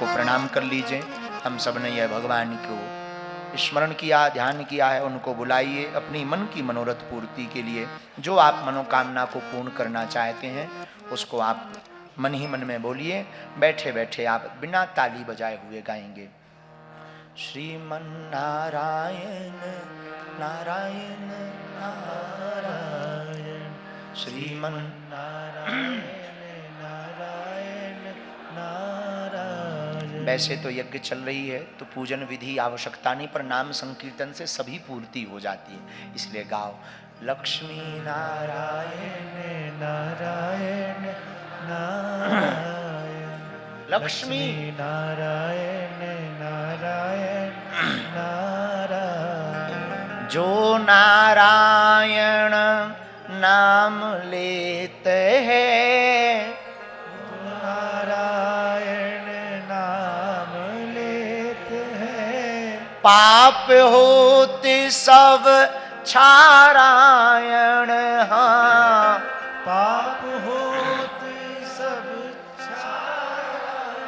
उनको प्रणाम कर लीजिए। हम सब ने यह भगवान को स्मरण किया, ध्यान किया है, उनको बुलाइए अपनी मन की मनोरथ पूर्ति के लिए। जो आप मनोकामना को पूर्ण करना चाहते हैं उसको आप मन ही मन में बोलिए। बैठे बैठे आप बिना ताली बजाए हुए गाएंगे। श्रीमन नारायण नारायण नारायण, श्रीमन नारायण नारायण नारायण। वैसे तो यज्ञ चल रही है तो पूजन विधि आवश्यकता नहीं, पर नाम संकीर्तन से सभी पूर्ति हो जाती है, इसलिए गाओ। लक्ष्मी नारायण नारायण नारायण, लक्ष्मी नारायण नारायण नारायण। जो नारायण नाम लेते हैं, नारायण नाम लेते हैं, पाप होते सब क्षारायण। हाँ, पाप होते सब क्षारायण।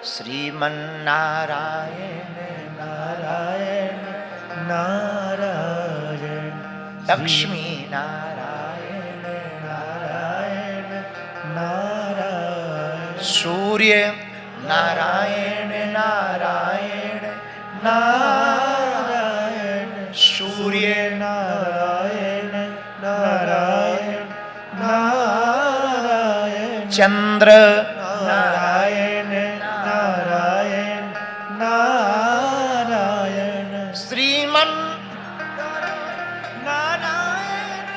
श्रीमन नारायण नारायण नारायण, लक्ष्मी नारायण नारायण नारायण। सूर्य नारायण नारायण नारायण, सूर्य नारायण नारायण नारायण। चंद्र नारायण नारायण नारायण। श्रीमन नारायण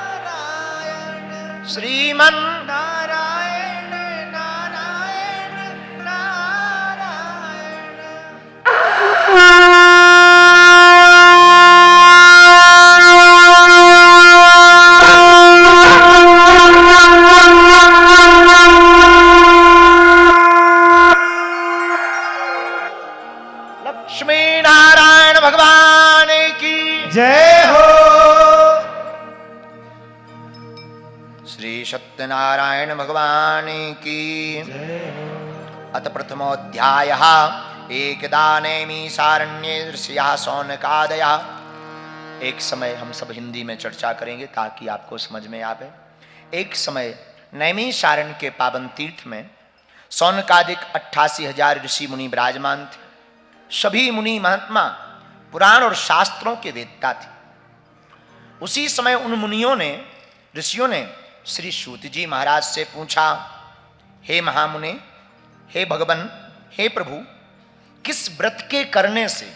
नारायण, श्रीमन नारायण नारायण नारायण। लक्ष्मी नारायण भगवान की जय हो। श्री सत्यनारायण भगवान की जय हो। अथ प्रथमोऽध्यायः एकदा नैमिषारण्ये ऋषयः शौनकादयः। एक समय हम सब हिंदी में चर्चा करेंगे ताकि आपको समझ में आवे। एक समय नैमिषारण्य के पावन तीर्थ में शौनकादिक 88,000 ऋषि मुनि विराजमान थे। सभी मुनि महात्मा पुराण और शास्त्रों के वेदता थे। उसी समय उन मुनियों ने, ऋषियों ने श्री सूत जी महाराज से पूछा, हे महामुने, हे भगवन, हे प्रभु, किस व्रत के करने से,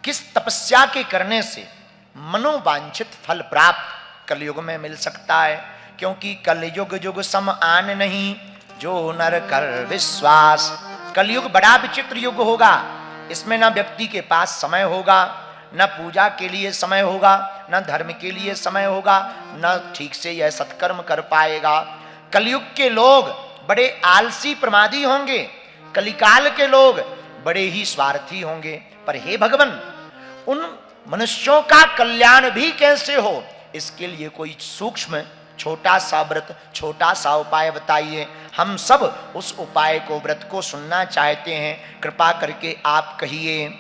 किस तपस्या के करने से मनोवांछित फल प्राप्त कलयुग में मिल सकता है? क्योंकि कलयुग युग सम आन नहीं, जो नर कर विश्वास। कलयुग बड़ा विचित्र युग होगा। इसमें न व्यक्ति के पास समय होगा, न पूजा के लिए समय होगा, न धर्म के लिए समय होगा, न ठीक से यह सत्कर्म कर पाएगा। कलयुग के लोग बड़े आलसी प्रमादी होंगे, कलिकाल के लोग बड़े ही स्वार्थी होंगे। पर हे भगवान, उन मनुष्यों का कल्याण भी कैसे हो, इसके लिए कोई सूक्ष्म छोटा सा व्रत, छोटा सा उपाय बताइए। हम सब उस उपाय को, व्रत को सुनना चाहते हैं, कृपा करके आप कहिए।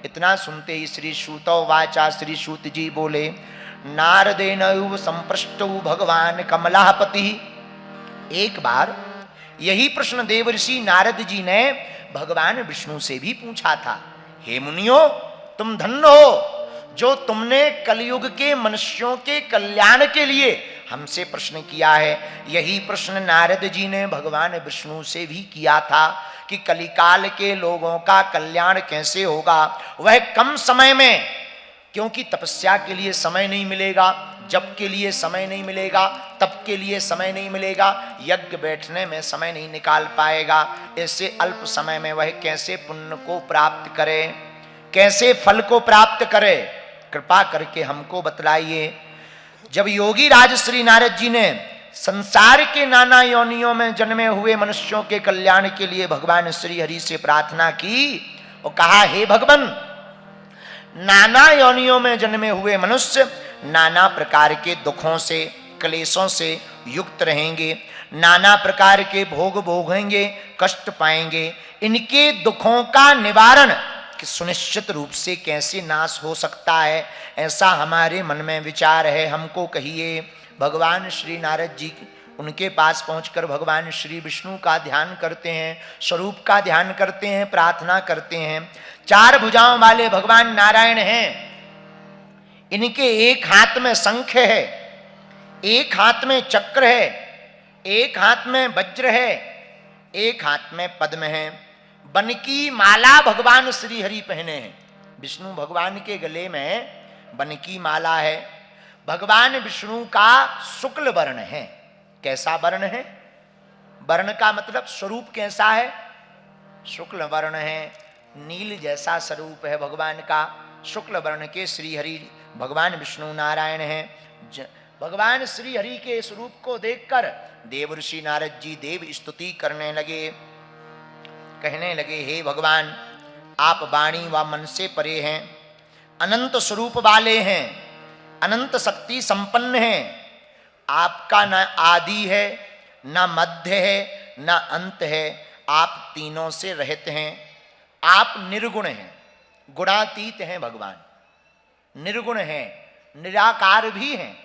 इतना सुनते ही श्री सूतो वाचा, श्री सूत जी बोले, नारदेन संप्रष्टौ भगवान कमलापति। एक बार यही प्रश्न देवर्षि नारद जी ने भगवान विष्णु से भी पूछा था। हे मुनियो, तुम धन्य हो जो तुमने कलयुग के मनुष्यों के कल्याण के लिए हमसे प्रश्न किया है। यही प्रश्न नारद जी ने भगवान विष्णु से भी किया था कि कलिकाल के लोगों का कल्याण कैसे होगा, वह कम समय में। क्योंकि तपस्या के लिए समय नहीं मिलेगा, जप के लिए समय नहीं मिलेगा, तप के लिए समय नहीं मिलेगा, यज्ञ बैठने में समय नहीं निकाल पाएगा। ऐसे अल्प समय में वह कैसे पुण्य को प्राप्त करे, कैसे फल को प्राप्त करे, कृपा करके हमको बतलाइए। जब योगी राज श्री नारद जी ने संसार के नाना योनियों में जन्मे हुए मनुष्यों के कल्याण के लिए भगवान श्री हरि से प्रार्थना की और कहा, हे भगवान, नाना योनियों में जन्मे हुए मनुष्य नाना प्रकार के दुखों से, क्लेशों से, युक्त रहेंगे, नाना प्रकार के भोग भोगेंगे, कष्ट पाएंगे। इनके दुखों का निवारण कि सुनिश्चित रूप से कैसे नाश हो सकता है, ऐसा हमारे मन में विचार है, हमको कहिए। भगवान श्री नारद जी उनके पास पहुंचकर भगवान श्री विष्णु का ध्यान करते हैं, स्वरूप का ध्यान करते हैं, प्रार्थना करते हैं। 4 भुजाओं वाले भगवान नारायण हैं। इनके एक हाथ में शंख है, एक हाथ में चक्र है, एक हाथ में वज्र है, एक हाथ में पद्म है। बन की माला भगवान श्री हरि पहने हैं। विष्णु भगवान के गले में बन की माला है। भगवान विष्णु का शुक्ल वर्ण है। कैसा वर्ण है? वर्ण का मतलब स्वरूप कैसा है? शुक्ल वर्ण है, नील जैसा स्वरूप है भगवान का। शुक्ल वर्ण के श्री हरि भगवान विष्णु नारायण हैं। भगवान श्री हरि के स्वरूप को देखकर देव ऋषि नारद जी देव स्तुति करने लगे, कहने लगे, हे भगवान, आप वाणी व मन से परे हैं, अनंत स्वरूप वाले हैं, अनंत शक्ति संपन्न हैं। आपका न आदि है, न मध्य है, न अंत है। आप तीनों से रहित हैं। आप निर्गुण हैं, गुणातीत हैं। भगवान निर्गुण हैं, निराकार भी हैं।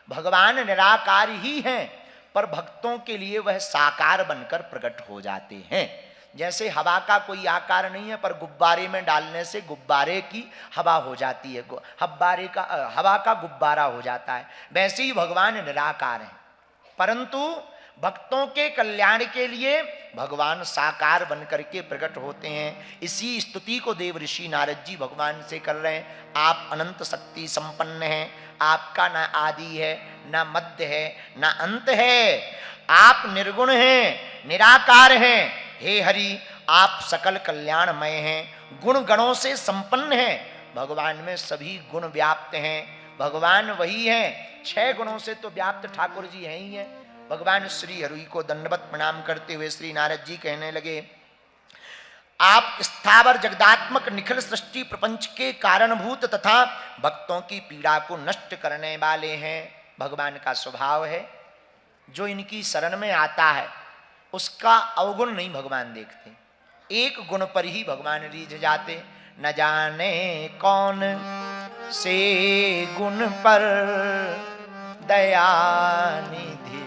भगवान निराकार ही हैं, पर भक्तों के लिए वह साकार बनकर प्रकट हो जाते हैं। जैसे हवा का कोई आकार नहीं है, पर गुब्बारे में डालने से गुब्बारे की हवा हो जाती है, हवा का गुब्बारा हो जाता है। वैसे ही भगवान निराकार हैं, परंतु भक्तों के कल्याण के लिए भगवान साकार बनकर के प्रकट होते हैं। इसी स्तुति को देव ऋषि नारद जी भगवान से कर रहे हैं। आप अनंत शक्ति संपन्न हैं, आपका न आदि है, न मध्य है, न अंत है। आप निर्गुण हैं, निराकार हैं। हे हरि, आप सकल कल्याणमय हैं, गुण गणों से संपन्न हैं। भगवान में सभी गुण व्याप्त हैं। भगवान वही हैं, 6 गुणों से तो व्याप्त ठाकुर जी हैं ही हैं। भगवान श्री हरि को दंडवत प्रणाम करते हुए श्री नारद जी कहने लगे, आप स्थावर जगदात्मक निखिल सृष्टि प्रपंच के कारणभूत तथा भक्तों की पीड़ा को नष्ट करने वाले हैं। भगवान का स्वभाव है, जो इनकी शरण में आता है उसका अवगुण नहीं भगवान देखते, एक गुण पर ही भगवान रीझ जाते। न जाने कौन से गुण पर दया निधि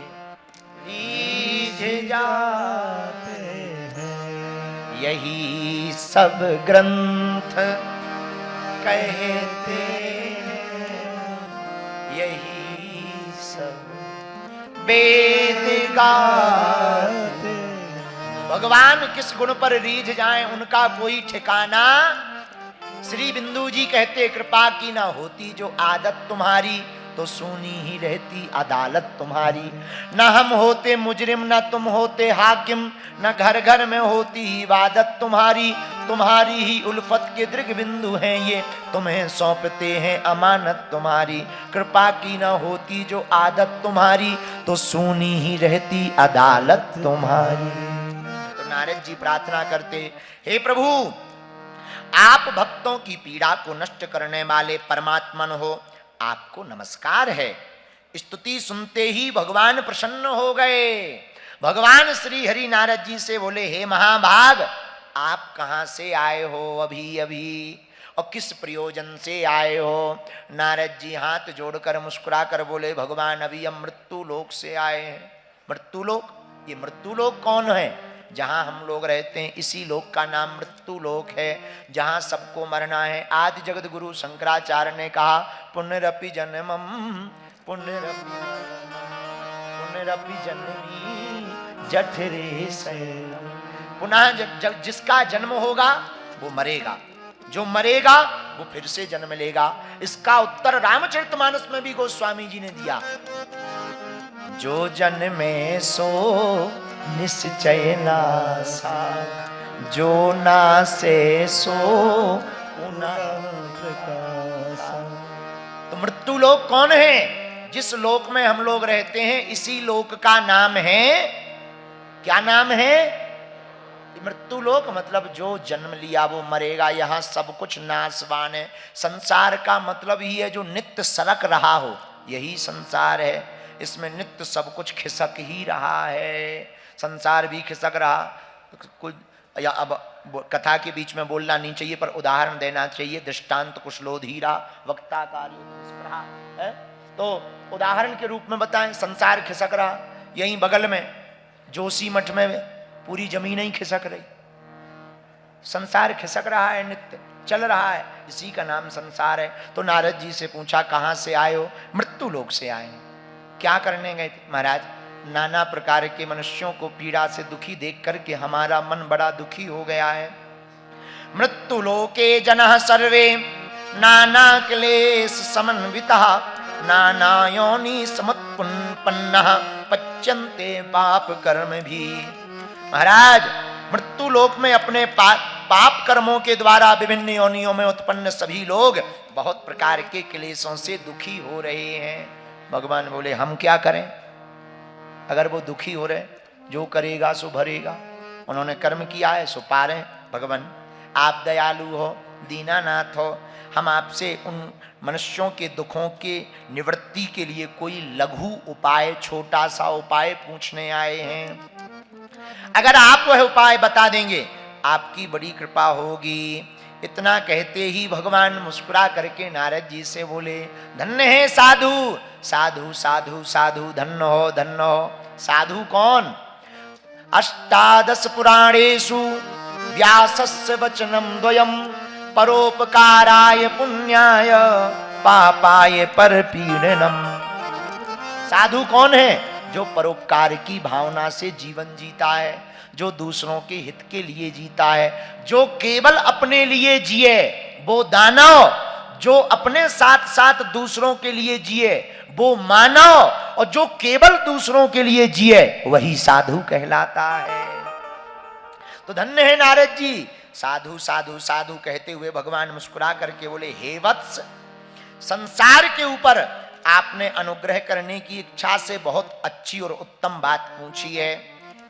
रीझ जाते हैं, यही सब ग्रंथ कहते हैं, यही सब वेद गाते। भगवान किस गुण पर रीझ जाएं उनका कोई ठिकाना। श्री बिंदु जी कहते, कृपा की ना होती जो आदत तुम्हारी, तो सुनी ही रहती अदालत तुम्हारी। न हम होते मुजरिम, न तुम होते हाकिम, न घर घर में होती ही वादत तुम्हारी। तुम्हारी ही उल्फत के दृग बिंदु हैं ये, तुम्हें सौंपते हैं अमानत तुम्हारी। कृपा की न होती जो आदत तुम्हारी, तो सुनी ही रहती अदालत तुम्हारी। तो नारद जी प्रार्थना करते, हे प्रभु, आप भक्तों की पीड़ा को नष्ट करने वाले परमात्मन हो, आपको नमस्कार है। स्तुति सुनते ही भगवान प्रसन्न हो गए। भगवान श्री हरि नारद जी से बोले, हे महाभाग, आप कहाँ से आए हो अभी अभी, और किस प्रयोजन से आए हो? नारद जी हाथ जोड़कर मुस्कुरा कर बोले, भगवान अभी हम मृत्यु लोक से आए हैं। मृत्यु लोक? ये मृत्यु लोक कौन है? जहाँ हम लोग रहते हैं इसी लोक का नाम मृत्यु लोक है, जहाँ सबको मरना है। आदि जगत गुरु शंकराचार्य ने कहा, पुनरपि जन्मम पुनरपि जन्मी जठरे शैलम। पुनः जिसका जन्म होगा वो मरेगा, जो मरेगा वो फिर से जन्म लेगा। इसका उत्तर रामचरितमानस में भी गोस्वामी जी ने दिया, जो जन्मे सो निश्चय नासा, जो नासे सो पुनः प्रकाशा। तो मृत्यु लोक कौन है? जिस लोक में हम लोग रहते हैं इसी लोक का नाम है, क्या नाम है? मृत्यु लोक मतलब जो जन्म लिया वो मरेगा। यहाँ सब कुछ नाशवान है। संसार का मतलब ही है जो नित्य सरक रहा हो, यही संसार है। इसमें नित्य सब कुछ खिसक ही रहा है, संसार भी खिसक रहा। कुछ या अब कथा के बीच में बोलना नहीं चाहिए, पर उदाहरण देना चाहिए। दृष्टांत कुशलोधीरा वक्ता कार्य है, तो उदाहरण के रूप में बताएं। संसार खिसक रहा, यहीं बगल में जोशी मठ में पूरी जमीन ही खिसक रही। संसार खिसक रहा है, नित्य चल रहा है, इसी का नाम संसार है। तो नारद जी से पूछा कहां से आए हो? मृत्यु लोक से आए हैं। क्या करने गए थे? महाराज, नाना प्रकार के मनुष्यों को पीड़ा से दुखी देख करके हमारा मन बड़ा दुखी हो गया है। मृत्यु लोके जनः सर्वे नाना क्लेश समन्वितः नाना योनि समुत्पन्नः पच्यन्ते पाप कर्म भी। महाराज, मृत्यु लोक में अपने पाप कर्मों के द्वारा विभिन्न योनियों में उत्पन्न सभी लोग बहुत प्रकार के क्लेशों से दुखी हो रहे हैं। भगवान बोले हम क्या करें? अगर वो दुखी हो रहे, जो करेगा सो भरेगा। उन्होंने कर्म किया है सो पा रहे। भगवान आप दयालु हो, दीनानाथ हो, हम आपसे उन मनुष्यों के दुखों के निवृत्ति के लिए कोई लघु उपाय, छोटा सा उपाय पूछने आए हैं। अगर आप वह उपाय बता देंगे आपकी बड़ी कृपा होगी। इतना कहते ही भगवान मुस्कुरा करके नारद जी से बोले धन्य है साधु, साधु साधु साधु, धन्य हो धन्य हो। साधु कौन? अष्टादश पुराणेषु व्यासस्य वचनम द्वयम परोपकाराय पुण्याय पापाय परपीडनम। साधु कौन है? जो परोपकार की भावना से जीवन जीता है, जो दूसरों के हित के लिए जीता है, जो केवल अपने लिए जिए वो दानव, जो अपने साथ साथ दूसरों के लिए जिए वो मानव, और जो केवल दूसरों के लिए जिए वही साधु कहलाता है। तो धन्य है नारद जी। साधु साधु साधु कहते हुए भगवान मुस्कुरा करके बोले हे वत्स, संसार के ऊपर आपने अनुग्रह करने की इच्छा से बहुत अच्छी और उत्तम बात पूछी है।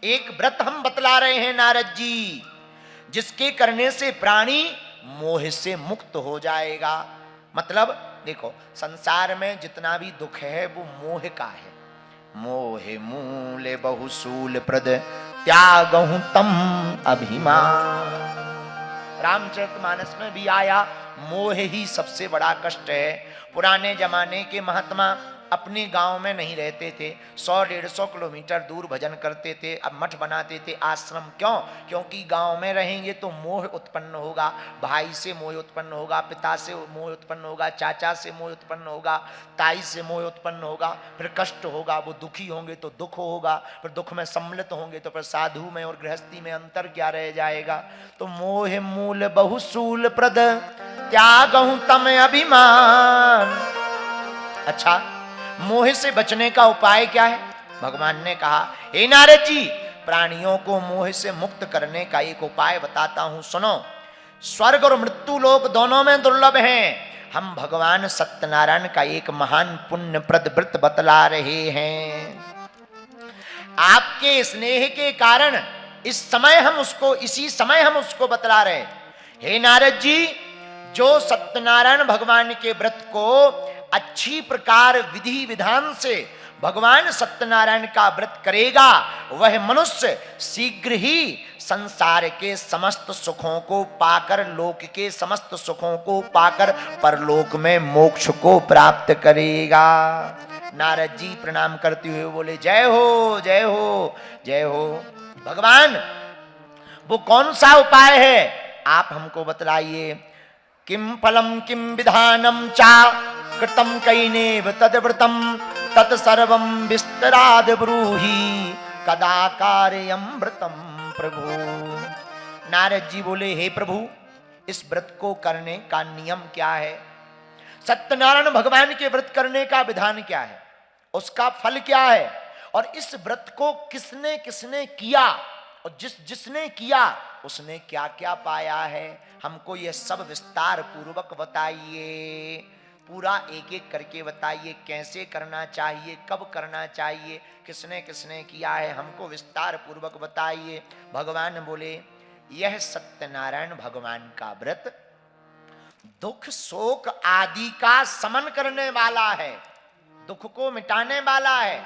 एक व्रत हम बतला रहे हैं नारद जी, जिसके करने से प्राणी मोह से मुक्त हो जाएगा। मतलब देखो, संसार में जितना भी दुख है वो मोह का है। मोह मूल बहुसूल प्रद त्यागहु तम अभिमान। रामचरितमानस में भी आया, मोह ही सबसे बड़ा कष्ट है। पुराने जमाने के महात्मा अपने गांव में नहीं रहते थे, 100-150 किलोमीटर दूर भजन करते थे, अब मठ बनाते थे, आश्रम। क्यों? क्योंकि गांव में रहेंगे तो मोह उत्पन्न होगा, भाई से मोह उत्पन्न होगा, पिता से मोह उत्पन्न होगा, चाचा से मोह उत्पन्न होगा, ताई से मोह उत्पन्न होगा, फिर कष्ट होगा, वो दुखी होंगे तो दुख होगा, फिर दुख में सम्मिलित होंगे तो फिर साधु में और गृहस्थी में अंतर क्या रह जाएगा। तो मोह मूल बहुसूल प्रद त्यागहु तम अभिमान। अच्छा, मोह से बचने का उपाय क्या है? भगवान ने कहा हे नारद जी, प्राणियों को मोह से मुक्त करने का एक उपाय बताता हूं, सुनो। स्वर्ग और मृत्यु लोक दोनों में दुर्लभ हैं। हम भगवान सत्यनारायण का एक महान पुण्यप्रद व्रत बतला रहे हैं। आपके स्नेह के कारण इस समय हम उसको, इसी समय हम उसको बतला रहे। हे नारद जी, जो सत्यनारायण भगवान के व्रत को अच्छी प्रकार विधि विधान से भगवान सत्यनारायण का व्रत करेगा, वह मनुष्य शीघ्र ही संसार के समस्त सुखों को पाकर, लोक के समस्त सुखों को पाकर परलोक में मोक्ष को प्राप्त करेगा। नारद जी प्रणाम करते हुए बोले जय हो जय हो जय हो। भगवान, वो कौन सा उपाय है आप हमको बतलाइए। किम फलम किम विधानम चा कृतम कैनेव तद्व्रतम तत्सर्वं विस्तराद ब्रूहि कदा कार्यम व्रतम प्रभु। नारद जी बोले हे प्रभु, इस व्रत को करने का नियम क्या है? सत्यनारायण भगवान के व्रत करने का विधान क्या है? उसका फल क्या है? और इस व्रत को किसने किसने किया और जिसने किया उसने क्या क्या पाया है? हमको यह सब विस्तार पूर्वक बताइए। पूरा एक एक करके बताइए, कैसे करना चाहिए, कब करना चाहिए, किसने किसने किया है, हमको विस्तार पूर्वक बताइए। भगवान बोले यह सत्यनारायण भगवान का व्रत दुख शोक आदि का समन करने वाला है। दुख को मिटाने वाला है,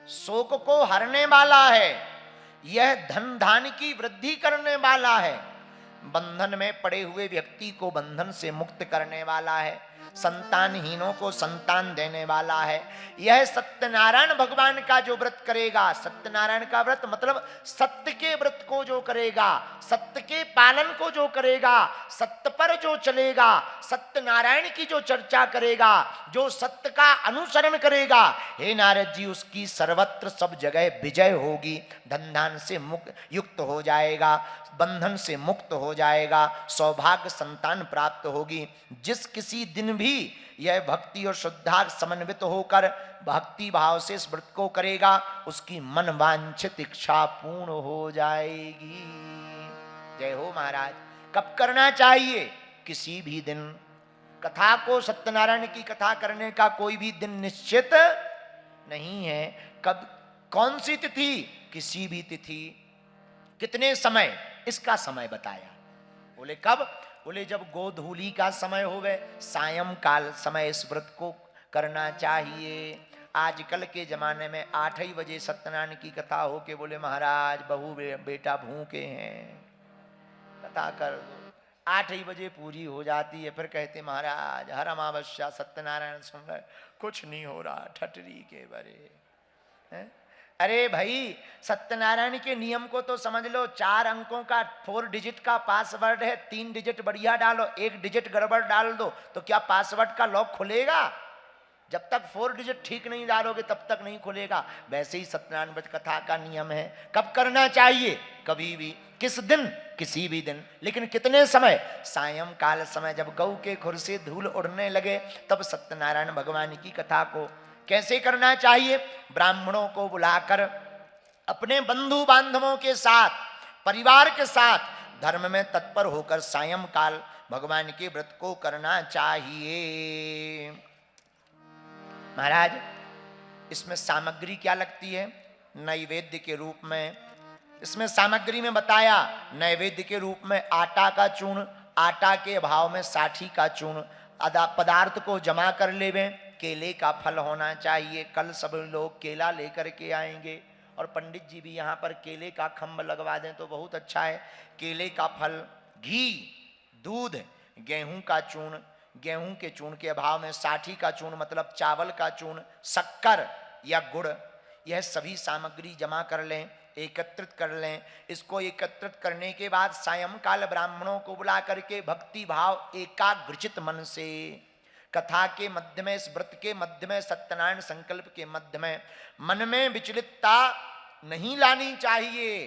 शोक को हरने वाला है, यह धन धान की वृद्धि करने वाला है, बंधन में पड़े हुए व्यक्ति को बंधन से मुक्त करने वाला है, संतानहीनों को संतान देने वाला है। यह सत्यनारायण भगवान का जो व्रत करेगा, सत्यनारायण का व्रत मतलब सत्य के व्रत को जो करेगा, सत्य के पालन को जो करेगा, सत्य पर जो चलेगा, सत्यनारायण की जो चर्चा करेगा, जो सत्य का अनुसरण करेगा, हे नारद जी, उसकी सर्वत्र सब जगह विजय होगी, धन से मुक्त युक्त हो जाएगा, बंधन से मुक्त हो जाएगा, सौभाग्य संतान प्राप्त होगी। जिस किसी दिन भी यह भक्ति और श्रद्धा समन्वित होकर भक्ति भाव से इस व्रत को करेगा, उसकी मन वांछित इच्छा पूर्ण हो जाएगी। जय हो महाराज। कब करना चाहिए? किसी भी दिन। कथा को, सत्यनारायण की कथा करने का कोई भी दिन निश्चित नहीं है। कब, कौन सी तिथि? किसी भी तिथि। कितने समय? इसका समय बताया। बोले कब? बोले जब गोधूली का समय होवे, सायंकाल समय इस व्रत को करना चाहिए। आजकल के जमाने में 8 ही बजे सत्यनारायण की कथा हो के बोले महाराज बहू बेटा भूखे हैं, कथा कर दो। 8 ही बजे पूरी हो जाती है, फिर कहते महाराज हर अमावस्या सत्यनारायण सुन रहे, कुछ नहीं हो रहा, ठटरी के बरे हैं। अरे भाई, सत्यनारायण के नियम को तो समझ लो। 4 अंकों का 4 डिजिट का पासवर्ड है, 3 डिजिट बढ़िया डालो, 1 डिजिट गड़बड़ डाल दो तो क्या पासवर्ड का लॉक खुलेगा? जब तक 4 डिजिट ठीक नहीं डालोगे तब तक नहीं खुलेगा। वैसे ही सत्यनारायण व्रत कथा का नियम है। कब करना चाहिए? कभी भी। किस दिन? किसी भी दिन। लेकिन कितने समय? सायंकाल समय, जब गऊ के खुर से धूल उड़ने लगे तब सत्यनारायण भगवान की कथा को कैसे करना चाहिए? ब्राह्मणों को बुलाकर अपने बंधु बांधवों के साथ, परिवार के साथ धर्म में तत्पर होकर सायंकाल भगवान के व्रत को करना चाहिए। महाराज, इसमें सामग्री क्या लगती है? नैवेद्य के रूप में। इसमें सामग्री में बताया, नैवेद्य के रूप में आटा का चूर्ण, आटा के अभाव में साठी का चूर्ण, पदार्थ को जमा कर लेवें। केले का फल होना चाहिए। कल सब लोग केला लेकर के आएंगे और पंडित जी भी यहाँ पर केले का खम्भ लगवा दें तो बहुत अच्छा है। केले का फल, घी, दूध, गेहूं का चूर्ण, गेहूं के चूर्ण के अभाव में साठी का चूर्ण मतलब चावल का चूर्ण, शक्कर या गुड़, यह सभी सामग्री जमा कर लें, एकत्रित कर लें। इसको एकत्रित करने के बाद सायंकाल ब्राह्मणों को बुला करके भक्ति भाव एकाग्रचित मन से कथा के मध्य में, इस व्रत के मध्य में, सत्यनारायण संकल्प के मध्य में मन में विचलितता नहीं लानी चाहिए।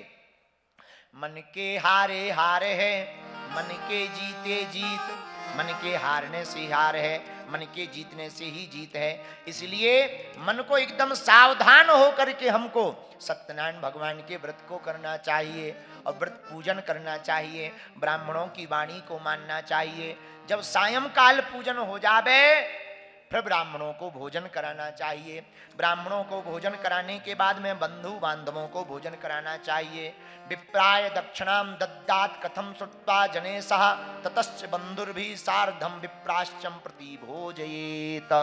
मन के हारे हार है, मन के जीते जीत, मन के हारने से हार है, मन के जीतने से ही जीत है। इसलिए मन को एकदम सावधान होकर के हमको सत्यनारायण भगवान के व्रत को करना चाहिए और व्रत पूजन करना चाहिए। ब्राह्मणों की वाणी को मानना चाहिए। जब सायंकाल पूजन हो जावे फिर ब्राह्मणों को भोजन कराना चाहिए। ब्राह्मणों को भोजन कराने के बाद में बंधु बांधवों को भोजन कराना चाहिए। विप्राय दक्षिणाम दद्दात कथम श्रुत्वा जने सह ततश्च बंधुर्भि सार्धम विप्राश्चम प्रति भोजयेत।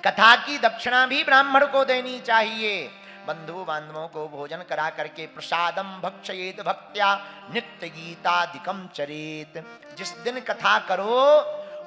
कथा की दक्षिणा भी ब्राह्मण को देनी चाहिए। बंधु बांधवों को भोजन करा करके प्रसादम भक्षयेत भक्त्या नित्य गीतादिकम चरेत। जिस दिन कथा करो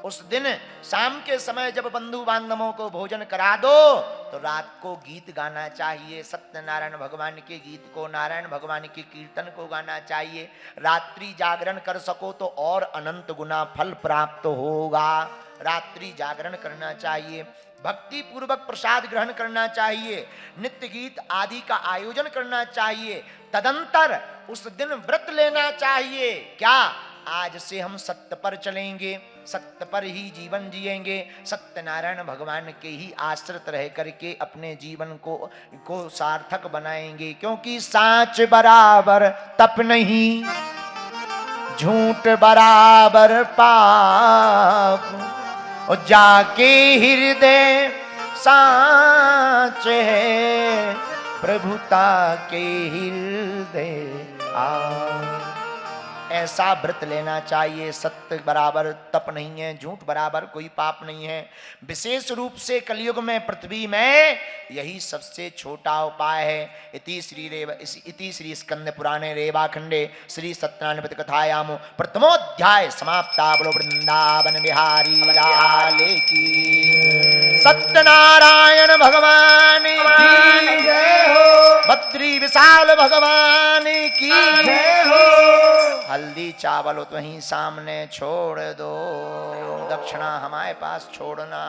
उस दिन शाम के समय जब बंधु बांधवों को भोजन करा दो तो रात को गीत गाना चाहिए। सत्यनारायण भगवान के गीत को, नारायण भगवान के कीर्तन को गाना चाहिए। रात्रि जागरण कर सको तो और अनंत गुना फल प्राप्त होगा। रात्रि जागरण करना चाहिए, भक्ति पूर्वक प्रसाद ग्रहण करना चाहिए, नित्य गीत आदि का आयोजन करना चाहिए। तदंतर उस दिन व्रत लेना चाहिए। क्या? आज से हम सत्य पर चलेंगे, सत्य पर ही जीवन जिएंगे, सत्यनारायण भगवान के ही आश्रित रह करके अपने जीवन को सार्थक बनाएंगे। क्योंकि साच बराबर तप नहीं, झूठ बराबर पाप, और जाके हृदय साच है प्रभुता के हृदय आ। ऐसा व्रत लेना चाहिए। सत्य बराबर तप नहीं है, झूठ बराबर कोई पाप नहीं है। विशेष रूप से कलयुग में पृथ्वी में यही सबसे छोटा उपाय है। इति श्री स्कंद पुराणे रेवाखंडे श्री सत्यनारायण कथायाम प्रथमोध्याय समाप्ता। बोलो वृंदावन बिहारी लाल की, सत्यनारायण भगवान की जय हो, बद्री विशाल भगवान की जय हो। हल्दी चावल तो वहीं सामने छोड़ दो, दक्षिणा हमारे पास छोड़ना।